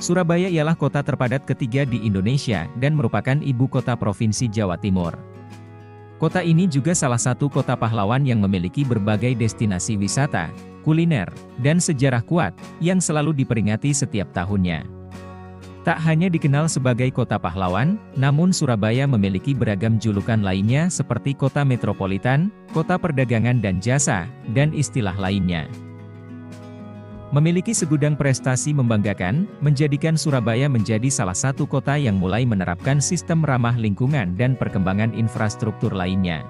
Surabaya ialah kota terpadat ketiga di Indonesia dan merupakan ibu kota Provinsi Jawa Timur. Kota ini juga salah satu kota pahlawan yang memiliki berbagai destinasi wisata, kuliner, dan sejarah kuat, yang selalu diperingati setiap tahunnya. Tak hanya dikenal sebagai kota pahlawan, namun Surabaya memiliki beragam julukan lainnya seperti kota metropolitan, kota perdagangan dan jasa, dan istilah lainnya. Memiliki segudang prestasi membanggakan, menjadikan Surabaya menjadi salah satu kota yang mulai menerapkan sistem ramah lingkungan dan perkembangan infrastruktur lainnya.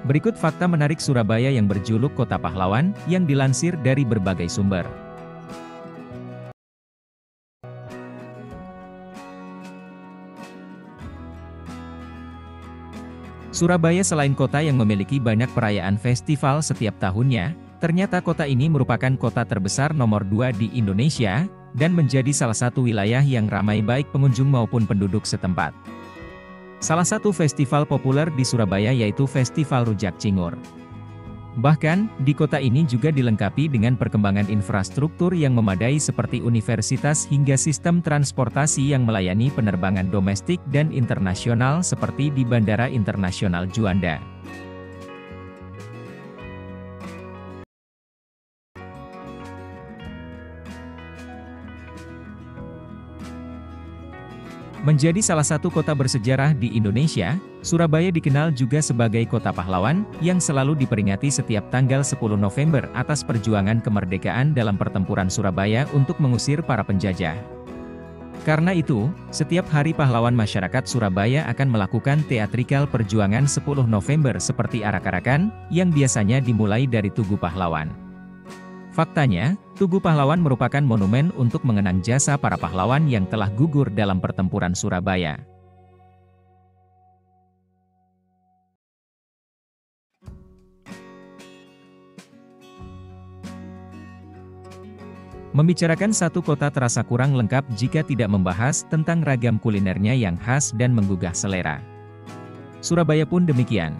Berikut fakta menarik Surabaya yang berjuluk Kota Pahlawan, yang dilansir dari berbagai sumber. Surabaya selain kota yang memiliki banyak perayaan festival setiap tahunnya, ternyata kota ini merupakan kota terbesar nomor 2 di Indonesia, dan menjadi salah satu wilayah yang ramai baik pengunjung maupun penduduk setempat. Salah satu festival populer di Surabaya yaitu Festival Rujak Cingur. Bahkan, di kota ini juga dilengkapi dengan perkembangan infrastruktur yang memadai seperti universitas hingga sistem transportasi yang melayani penerbangan domestik dan internasional seperti di Bandara Internasional Juanda. Menjadi salah satu kota bersejarah di Indonesia, Surabaya dikenal juga sebagai kota pahlawan, yang selalu diperingati setiap tanggal 10 November atas perjuangan kemerdekaan dalam pertempuran Surabaya untuk mengusir para penjajah. Karena itu, setiap hari pahlawan masyarakat Surabaya akan melakukan teatrikal perjuangan 10 November seperti arak-arakan, yang biasanya dimulai dari Tugu Pahlawan. Faktanya, Tugu Pahlawan merupakan monumen untuk mengenang jasa para pahlawan yang telah gugur dalam pertempuran Surabaya. Membicarakan satu kota terasa kurang lengkap jika tidak membahas tentang ragam kulinernya yang khas dan menggugah selera. Surabaya pun demikian.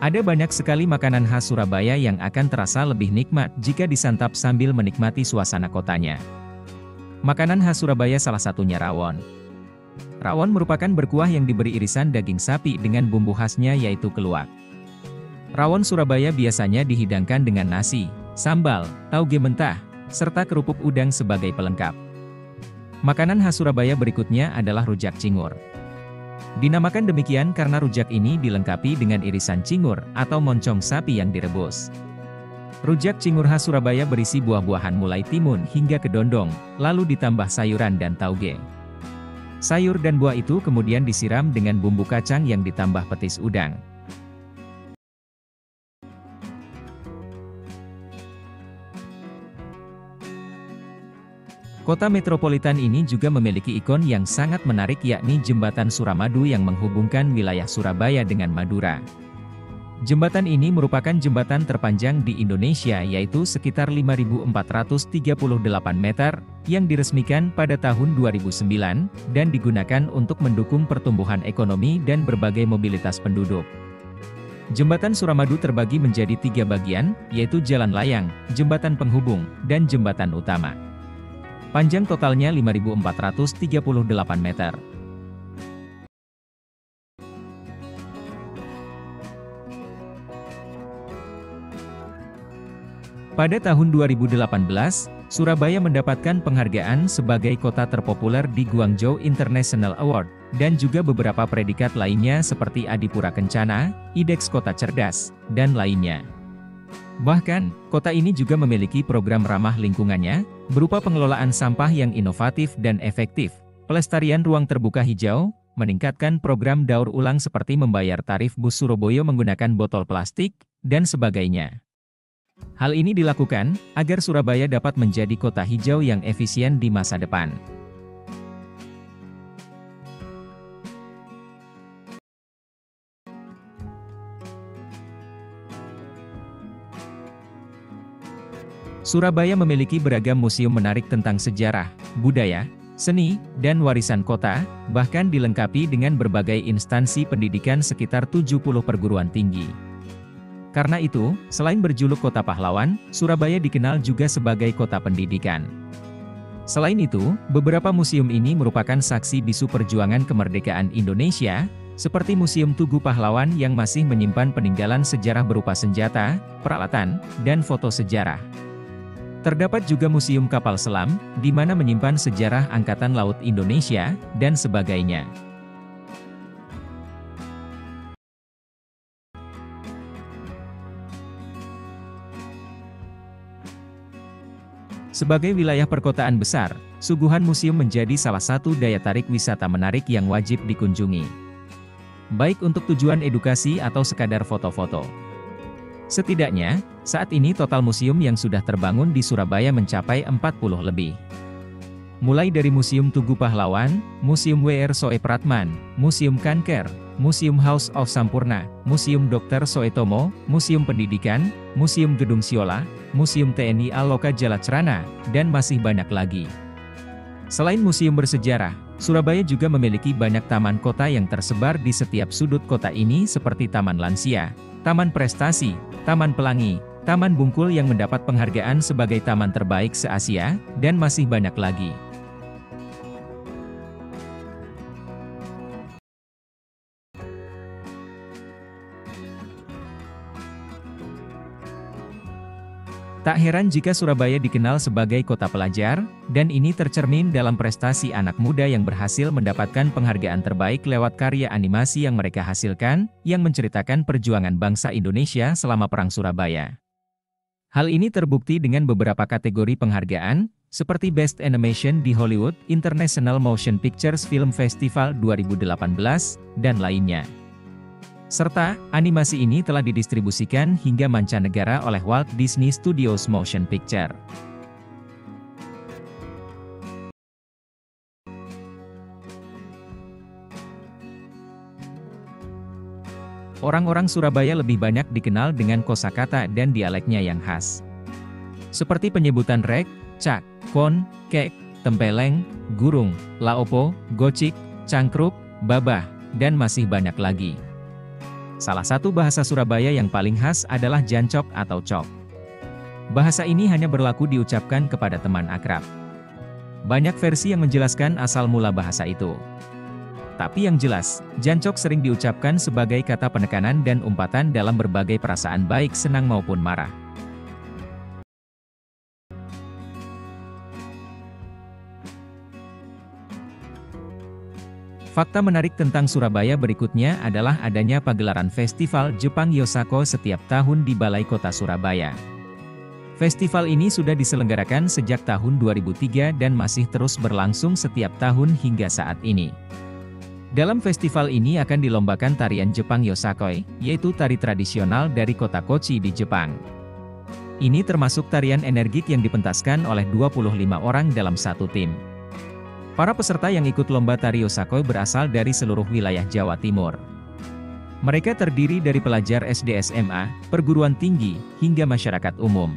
Ada banyak sekali makanan khas Surabaya yang akan terasa lebih nikmat jika disantap sambil menikmati suasana kotanya. Makanan khas Surabaya salah satunya rawon. Rawon merupakan berkuah yang diberi irisan daging sapi dengan bumbu khasnya yaitu keluak. Rawon Surabaya biasanya dihidangkan dengan nasi, sambal, tauge mentah, serta kerupuk udang sebagai pelengkap. Makanan khas Surabaya berikutnya adalah rujak cingur. Dinamakan demikian karena rujak ini dilengkapi dengan irisan cingur atau moncong sapi yang direbus. Rujak cingur khas Surabaya berisi buah-buahan mulai timun hingga kedondong, lalu ditambah sayuran dan tauge. Sayur dan buah itu kemudian disiram dengan bumbu kacang yang ditambah petis udang. Kota metropolitan ini juga memiliki ikon yang sangat menarik yakni Jembatan Suramadu yang menghubungkan wilayah Surabaya dengan Madura. Jembatan ini merupakan jembatan terpanjang di Indonesia yaitu sekitar 5.438 meter, yang diresmikan pada tahun 2009, dan digunakan untuk mendukung pertumbuhan ekonomi dan berbagai mobilitas penduduk. Jembatan Suramadu terbagi menjadi 3 bagian, yaitu Jalan Layang, Jembatan Penghubung, dan Jembatan Utama. Panjang totalnya 5.438 meter. Pada tahun 2018, Surabaya mendapatkan penghargaan sebagai kota terpopuler di Guangzhou International Award, dan juga beberapa predikat lainnya seperti Adipura Kencana, Indeks Kota Cerdas, dan lainnya. Bahkan, kota ini juga memiliki program ramah lingkungannya, berupa pengelolaan sampah yang inovatif dan efektif, pelestarian ruang terbuka hijau, meningkatkan program daur ulang seperti membayar tarif bus Surabaya menggunakan botol plastik, dan sebagainya. Hal ini dilakukan, agar Surabaya dapat menjadi kota hijau yang efisien di masa depan. Surabaya memiliki beragam museum menarik tentang sejarah, budaya, seni, dan warisan kota, bahkan dilengkapi dengan berbagai instansi pendidikan sekitar 70 perguruan tinggi. Karena itu, selain berjuluk kota pahlawan, Surabaya dikenal juga sebagai kota pendidikan. Selain itu, beberapa museum ini merupakan saksi bisu perjuangan kemerdekaan Indonesia, seperti Museum Tugu Pahlawan yang masih menyimpan peninggalan sejarah berupa senjata, peralatan, dan foto sejarah. Terdapat juga Museum Kapal Selam, di mana menyimpan sejarah Angkatan Laut Indonesia, dan sebagainya. Sebagai wilayah perkotaan besar, suguhan museum menjadi salah satu daya tarik wisata menarik yang wajib dikunjungi. Baik untuk tujuan edukasi atau sekadar foto-foto. Setidaknya, saat ini total museum yang sudah terbangun di Surabaya mencapai 40 lebih. Mulai dari Museum Tugu Pahlawan, Museum W.R. Soepratman, Museum Kanker, Museum House of Sampurna, Museum Dr. Soetomo, Museum Pendidikan, Museum Gedung Siola, Museum TNI Aloka Jalacrana, dan masih banyak lagi. Selain museum bersejarah, Surabaya juga memiliki banyak taman kota yang tersebar di setiap sudut kota ini seperti Taman Lansia, Taman Prestasi, Taman Pelangi, Taman Bungkul yang mendapat penghargaan sebagai taman terbaik se-Asia, dan masih banyak lagi. Tak heran jika Surabaya dikenal sebagai kota pelajar, dan ini tercermin dalam prestasi anak muda yang berhasil mendapatkan penghargaan terbaik lewat karya animasi yang mereka hasilkan, yang menceritakan perjuangan bangsa Indonesia selama Perang Surabaya. Hal ini terbukti dengan beberapa kategori penghargaan, seperti Best Animation di Hollywood International Motion Pictures Film Festival 2018, dan lainnya. Serta, animasi ini telah didistribusikan hingga mancanegara oleh Walt Disney Studios Motion Picture. Orang-orang Surabaya lebih banyak dikenal dengan kosakata dan dialeknya yang khas. Seperti penyebutan rek, cak, kon, kek, tempeleng, gurung, laopo, gocik, cangkruk, babah, dan masih banyak lagi. Salah satu bahasa Surabaya yang paling khas adalah jancok atau cok. Bahasa ini hanya berlaku diucapkan kepada teman akrab. Banyak versi yang menjelaskan asal mula bahasa itu. Tapi yang jelas, jancok sering diucapkan sebagai kata penekanan dan umpatan dalam berbagai perasaan baik senang maupun marah. Fakta menarik tentang Surabaya berikutnya adalah adanya pagelaran Festival Jepang Yosako setiap tahun di Balai Kota Surabaya. Festival ini sudah diselenggarakan sejak tahun 2003 dan masih terus berlangsung setiap tahun hingga saat ini. Dalam festival ini akan dilombakan tarian Jepang Yosakoi, yaitu tari tradisional dari kota Kochi di Jepang. Ini termasuk tarian energik yang dipentaskan oleh 25 orang dalam satu tim. Para peserta yang ikut lomba tari Yosakoi berasal dari seluruh wilayah Jawa Timur. Mereka terdiri dari pelajar SD SMA, perguruan tinggi, hingga masyarakat umum.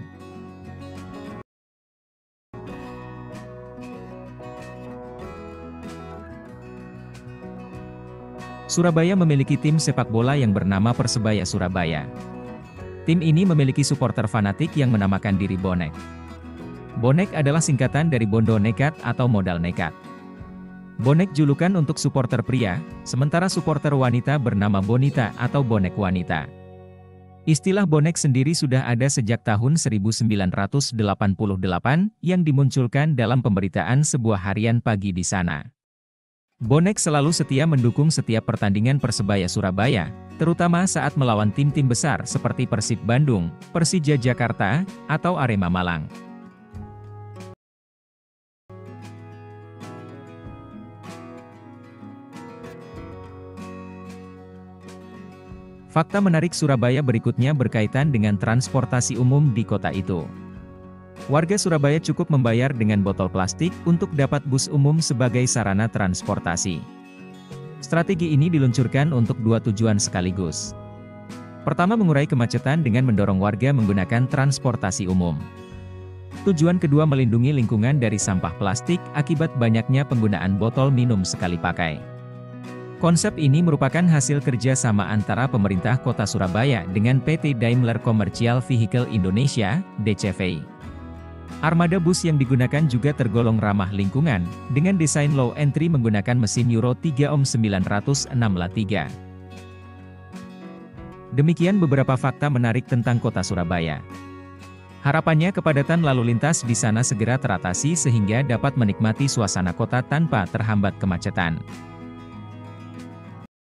Surabaya memiliki tim sepak bola yang bernama Persebaya Surabaya. Tim ini memiliki supporter fanatik yang menamakan diri Bonek. Bonek adalah singkatan dari Bondo Nekat atau modal nekat. Bonek julukan untuk supporter pria, sementara supporter wanita bernama Bonita atau bonek wanita. Istilah bonek sendiri sudah ada sejak tahun 1988 yang dimunculkan dalam pemberitaan sebuah harian pagi di sana. Bonek selalu setia mendukung setiap pertandingan Persebaya Surabaya, terutama saat melawan tim-tim besar seperti Persib Bandung, Persija Jakarta, atau Arema Malang. Fakta menarik Surabaya berikutnya berkaitan dengan transportasi umum di kota itu. Warga Surabaya cukup membayar dengan botol plastik untuk dapat bus umum sebagai sarana transportasi. Strategi ini diluncurkan untuk dua tujuan sekaligus. Pertama, mengurai kemacetan dengan mendorong warga menggunakan transportasi umum. Tujuan kedua, melindungi lingkungan dari sampah plastik akibat banyaknya penggunaan botol minum sekali pakai. Konsep ini merupakan hasil kerja sama antara pemerintah kota Surabaya dengan PT Daimler Commercial Vehicle Indonesia, DCVI. Armada bus yang digunakan juga tergolong ramah lingkungan, dengan desain low entry menggunakan mesin Euro 3 Ohm 906 La3. Demikian beberapa fakta menarik tentang kota Surabaya. Harapannya kepadatan lalu lintas di sana segera teratasi sehingga dapat menikmati suasana kota tanpa terhambat kemacetan.